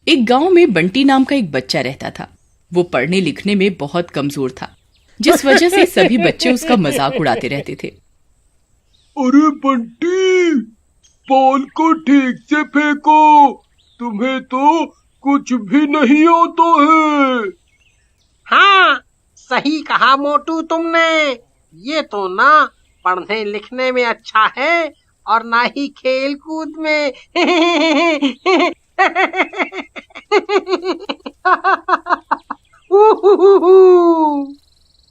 एक गांव में बंटी नाम का एक बच्चा रहता था। वो पढ़ने लिखने में बहुत कमजोर था, जिस वजह से सभी बच्चे उसका मजाक उड़ाते रहते थे। अरे बंटी, बॉल को ठीक से फेंको, तुम्हें तो कुछ भी नहीं आता है। हाँ, सही कहा मोटू तुमने। ये तो ना पढ़ने लिखने में अच्छा है और ना ही खेल कूद में।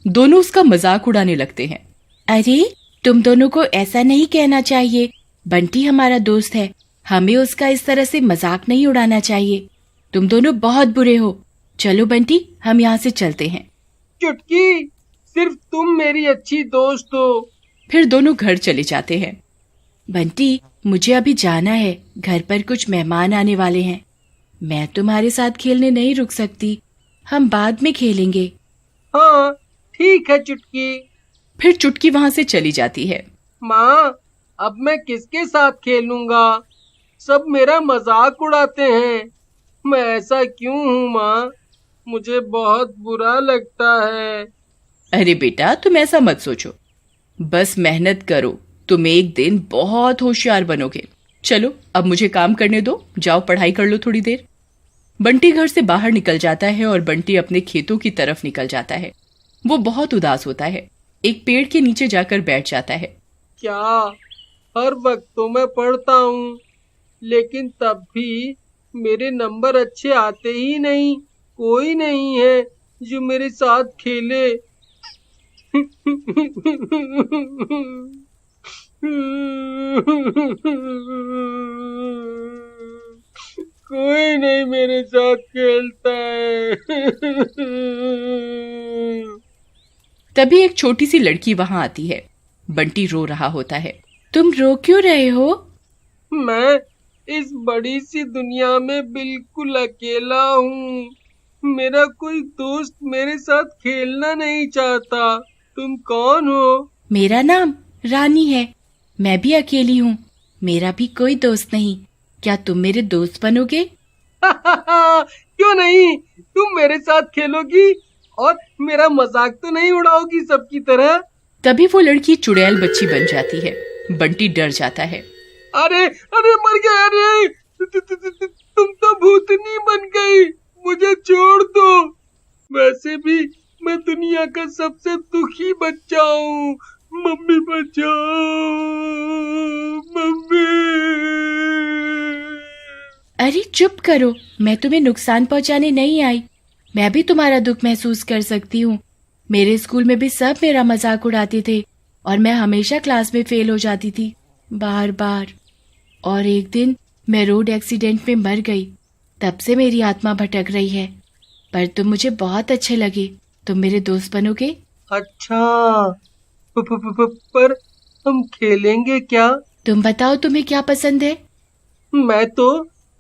दोनों उसका मजाक उड़ाने लगते हैं। अरे तुम दोनों को ऐसा नहीं कहना चाहिए, बंटी हमारा दोस्त है, हमें उसका इस तरह से मजाक नहीं उड़ाना चाहिए। तुम दोनों बहुत बुरे हो। चलो बंटी, हम यहाँ से चलते हैं। चुटकी, सिर्फ तुम मेरी अच्छी दोस्त हो। फिर दोनों घर चले जाते हैं। बंटी, मुझे अभी जाना है, घर पर कुछ मेहमान आने वाले हैं। मैं तुम्हारे साथ खेलने नहीं रुक सकती, हम बाद में खेलेंगे। हाँ ठीक है चुटकी। फिर चुटकी वहाँ से चली जाती है। माँ, अब मैं किसके साथ खेलूंगा? सब मेरा मजाक उड़ाते हैं। मैं ऐसा क्यों हूँ माँ? मुझे बहुत बुरा लगता है। अरे बेटा, तुम ऐसा मत सोचो, बस मेहनत करो, तुम एक दिन बहुत होशियार बनोगे। चलो अब मुझे काम करने दो, जाओ पढ़ाई कर लो थोड़ी देर। बंटी घर से बाहर निकल जाता है और बंटी अपने खेतों की तरफ निकल जाता है। वो बहुत उदास होता है, एक पेड़ के नीचे जाकर बैठ जाता है। क्या हर वक्त तो मैं पढ़ता हूँ, लेकिन तब भी मेरे नंबर अच्छे आते ही नहीं। कोई नहीं है जो मेरे साथ खेले। कोई नहीं मेरे साथ खेलता है। तभी एक छोटी सी लड़की वहां आती है। बंटी रो रहा होता है। तुम रो क्यों रहे हो? मैं इस बड़ी सी दुनिया में बिल्कुल अकेला हूँ। मेरा कोई दोस्त मेरे साथ खेलना नहीं चाहता। तुम कौन हो? मेरा नाम रानी है, मैं भी अकेली हूँ, मेरा भी कोई दोस्त नहीं। क्या तुम मेरे दोस्त बनोगे? क्यों नहीं, तुम मेरे साथ खेलोगी और मेरा मजाक तो नहीं उड़ाओगी सबकी तरह? तभी वो लड़की चुड़ैल बच्ची बन जाती है। बंटी डर जाता है। अरे अरे मर गया। अरे तुम तो भूतनी बन गई, मुझे छोड़ दो। वैसे भी मैं दुनिया का सबसे दुखी बच्चा हूँ। मम्मी बचाओ, मम्मी। अरे चुप करो, मैं तुम्हें नुकसान पहुंचाने नहीं आई। मैं भी तुम्हारा दुख महसूस कर सकती हूँ। मेरे स्कूल में भी सब मेरा मजाक उड़ाते थे और मैं हमेशा क्लास में फेल हो जाती थी, बार बार। और एक दिन मैं रोड एक्सीडेंट में मर गई, तब से मेरी आत्मा भटक रही है। पर तुम मुझे बहुत अच्छे लगे, तुम मेरे दोस्त बनोगे? अच्छा, पर हम खेलेंगे क्या? तुम बताओ, तुम्हें क्या पसंद है? मैं तो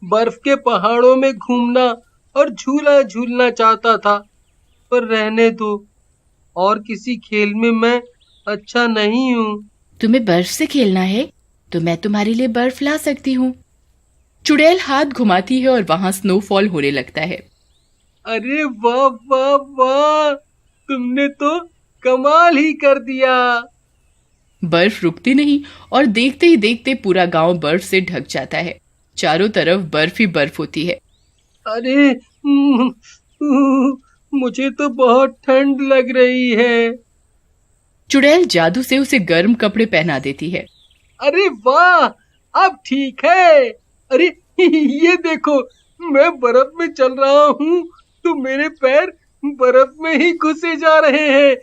बर्फ के पहाड़ों में घूमना और झूला झूलना चाहता था, पर रहने दो। और किसी खेल में मैं अच्छा नहीं हूँ। तुम्हें बर्फ से खेलना है तो मैं तुम्हारे लिए बर्फ ला सकती हूँ। चुड़ैल हाथ घुमाती है और वहां स्नोफॉल होने लगता है। अरे वाह वाह वाह, तुमने तो कमाल ही कर दिया। बर्फ रुकती नहीं और देखते ही देखते पूरा गांव बर्फ से ढक जाता है। चारों तरफ बर्फ ही बर्फ होती है। अरे मुझे तो बहुत ठंड लग रही है। चुड़ैल जादू से उसे गर्म कपड़े पहना देती है। अरे वाह, अब ठीक है। अरे ये देखो, मैं बर्फ में चल रहा हूँ तो मेरे पैर बर्फ में ही घुसे जा रहे हैं।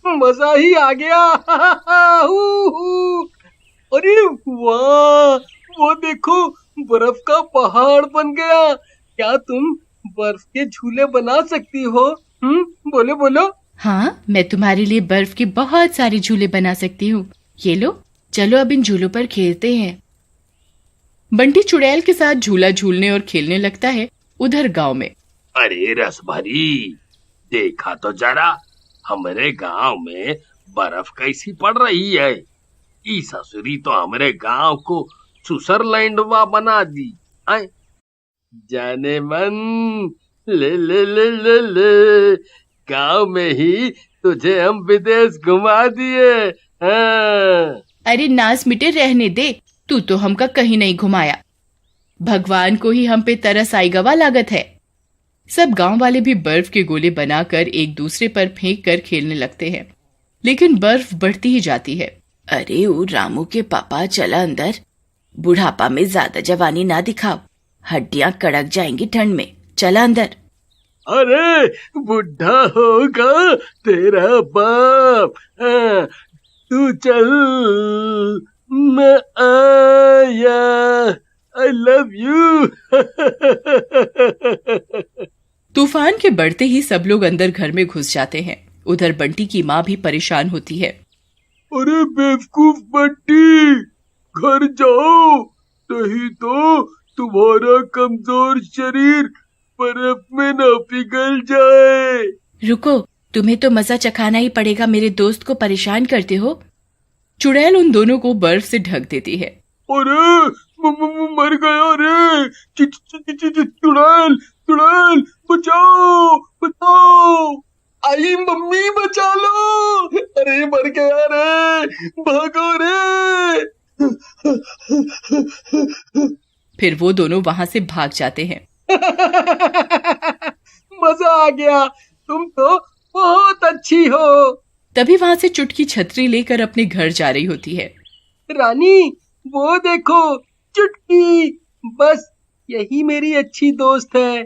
मजा ही आ गया। अरे वाह, वो देखो, बर्फ का पहाड़ बन गया। क्या तुम बर्फ के झूले बना सकती हो? बोलो बोलो। हाँ, मैं तुम्हारे लिए बर्फ के बहुत सारे झूले बना सकती हूँ। ये लो, चलो अब इन झूलों पर खेलते हैं। बंटी चुड़ैल के साथ झूला झूलने और खेलने लगता है। उधर गांव में, अरे रसभरी, देखा तो जरा, हमारे गांव में बर्फ कैसी पड़ रही है। ई ससुरी तो हमारे गांव को स्विट्जरलैंड बना दी। जाने मन ले ले ले ले ले, गांव में ही तुझे हम विदेश घुमा दिए। हाँ। अरे नास मिटे रहने दे, तू तो हमका कहीं नहीं घुमाया। भगवान को ही हम पे तरस आई गवा लागत है। सब गांव वाले भी बर्फ के गोले बनाकर एक दूसरे पर फेंक कर खेलने लगते हैं, लेकिन बर्फ बढ़ती ही जाती है। अरे ओ रामू के पापा, चला अंदर। बुढ़ापा में ज्यादा जवानी ना दिखाओ, हड्डियां कड़क जाएंगी ठंड में। चला अंदर। अरे बुढ़ा होगा तेरा बाप। हाँ, तू चल, मैं आया। I love you. तूफान के बढ़ते ही सब लोग अंदर घर में घुस जाते हैं। उधर बंटी की माँ भी परेशान होती है। अरे बेवकूफ बंटी, घर जाओ, नहीं तो तुम्हारा कमजोर शरीर बर्फ में न पिघल जाए। रुको, तुम्हें तो मजा चखाना ही पड़ेगा। मेरे दोस्त को परेशान करते हो। चुड़ैल उन दोनों को बर्फ से ढक देती है। अरे मर गया रे। चुड़ैल चुड़ैल, बचाओ बचाओ। आई मम्मी, बचा लो। अरे मर गया रे, भागो रे। फिर वो दोनों वहां से भाग जाते हैं। मजा आ गया, तुम तो बहुत अच्छी हो। तभी वहां से चुटकी छतरी लेकर अपने घर जा रही होती है। रानी, वो देखो चुटकी, बस यही मेरी अच्छी दोस्त है।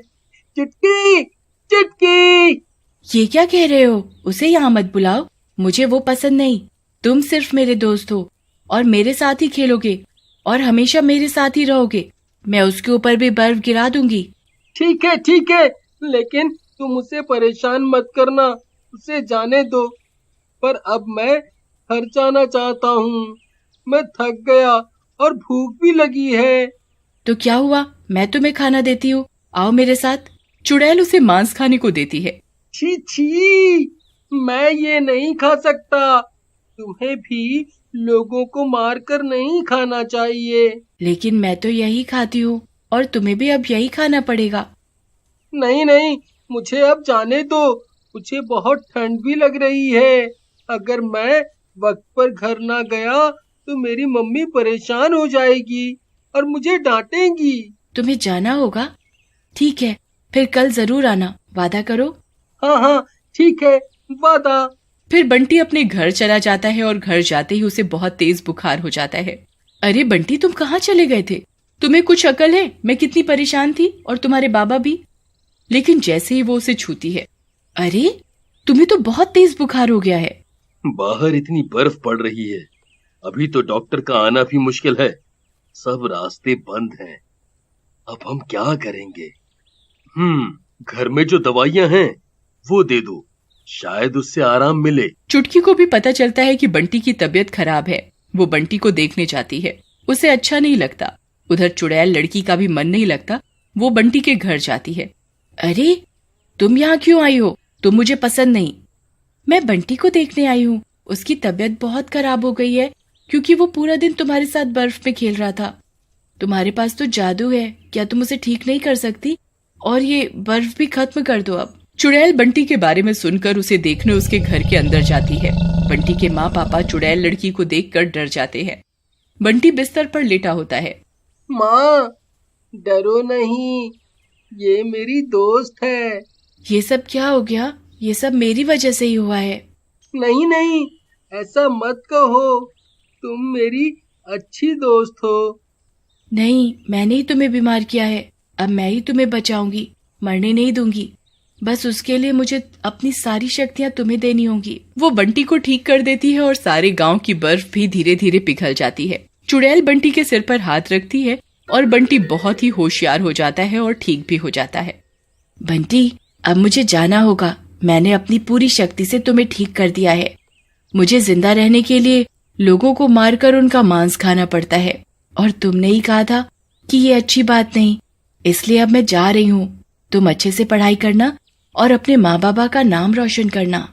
चुटकी चुटकी। ये क्या कह रहे हो? उसे यहाँ मत बुलाओ, मुझे वो पसंद नहीं। तुम सिर्फ मेरे दोस्त हो और मेरे साथ ही खेलोगे और हमेशा मेरे साथ ही रहोगे। मैं उसके ऊपर भी बर्फ गिरा दूंगी। ठीक है, लेकिन तुम उसे परेशान मत करना, उसे जाने दो। पर अब मैं घर जाना चाहता हूँ। मैं थक गया और भूख भी लगी है। तो क्या हुआ, मैं तुम्हें खाना देती हूँ, आओ मेरे साथ। चुड़ैल उसे मांस खाने को देती है। छी छी, मैं ये नहीं खा सकता। तुम्हें भी लोगों को मारकर नहीं खाना चाहिए। लेकिन मैं तो यही खाती हूँ और तुम्हें भी अब यही खाना पड़ेगा। नहीं, मुझे अब जाने दो। मुझे बहुत ठंड भी लग रही है। अगर मैं वक्त पर घर ना गया तो मेरी मम्मी परेशान हो जाएगी और मुझे डांटेगी। तुम्हें जाना होगा? ठीक है, फिर कल जरूर आना, वादा करो। हाँ, ठीक है, वादा। फिर बंटी अपने घर चला जाता है और घर जाते ही उसे बहुत तेज बुखार हो जाता है। अरे बंटी, तुम कहाँ चले गए थे? तुम्हें कुछ अकल है? मैं कितनी परेशान थी और तुम्हारे बाबा भी। लेकिन जैसे ही वो उसे छूती है, अरे तुम्हें तो बहुत तेज बुखार हो गया है। बाहर इतनी बर्फ पड़ रही है, अभी तो डॉक्टर का आना भी मुश्किल है। सब रास्ते बंद हैं। अब हम क्या करेंगे? घर में जो दवाइयां हैं वो दे दो, शायद उससे आराम मिले। चुटकी को भी पता चलता है कि बंटी की तबीयत खराब है। वो बंटी को देखने जाती है, उसे अच्छा नहीं लगता। उधर चुड़ैल लड़की का भी मन नहीं लगता, वो बंटी के घर जाती है। अरे तुम यहाँ क्यों आई हो? तुम मुझे पसंद नहीं। मैं बंटी को देखने आई हूँ, उसकी तबीयत बहुत खराब हो गई है क्योंकि वो पूरा दिन तुम्हारे साथ बर्फ में खेल रहा था। तुम्हारे पास तो जादू है, क्या तुम उसे ठीक नहीं कर सकती? और ये बर्फ भी खत्म कर दो अब। चुड़ैल बंटी के बारे में सुनकर उसे देखने उसके घर के अंदर जाती है। बंटी के माँ पापा चुड़ैल लड़की को देखकर डर जाते हैं। बंटी बिस्तर पर लेटा होता है। माँ, डरो नहीं, ये मेरी दोस्त है। ये सब क्या हो गया? ये सब मेरी वजह से ही हुआ है। नहीं, ऐसा मत कहो, तुम मेरी अच्छी दोस्त हो। नहीं, मैंने ही तुम्हें बीमार किया है। अब मैं ही तुम्हें बचाऊंगी, मरने नहीं दूंगी। बस उसके लिए मुझे अपनी सारी शक्तियां तुम्हें देनी होंगी। वो बंटी को ठीक कर देती है और सारे गांव की बर्फ भी धीरे धीरे पिघल जाती है। चुड़ैल बंटी के सिर पर हाथ रखती है और बंटी बहुत ही होशियार हो जाता है और ठीक भी हो जाता है। बंटी, अब मुझे जाना होगा। मैंने अपनी पूरी शक्ति से तुम्हें ठीक कर दिया है। मुझे जिंदा रहने के लिए लोगों को मारकर उनका मांस खाना पड़ता है और तुमने ही कहा था कि ये अच्छी बात नहीं, इसलिए अब मैं जा रही हूँ। तुम अच्छे से पढ़ाई करना और अपने माँ बाबा का नाम रोशन करना।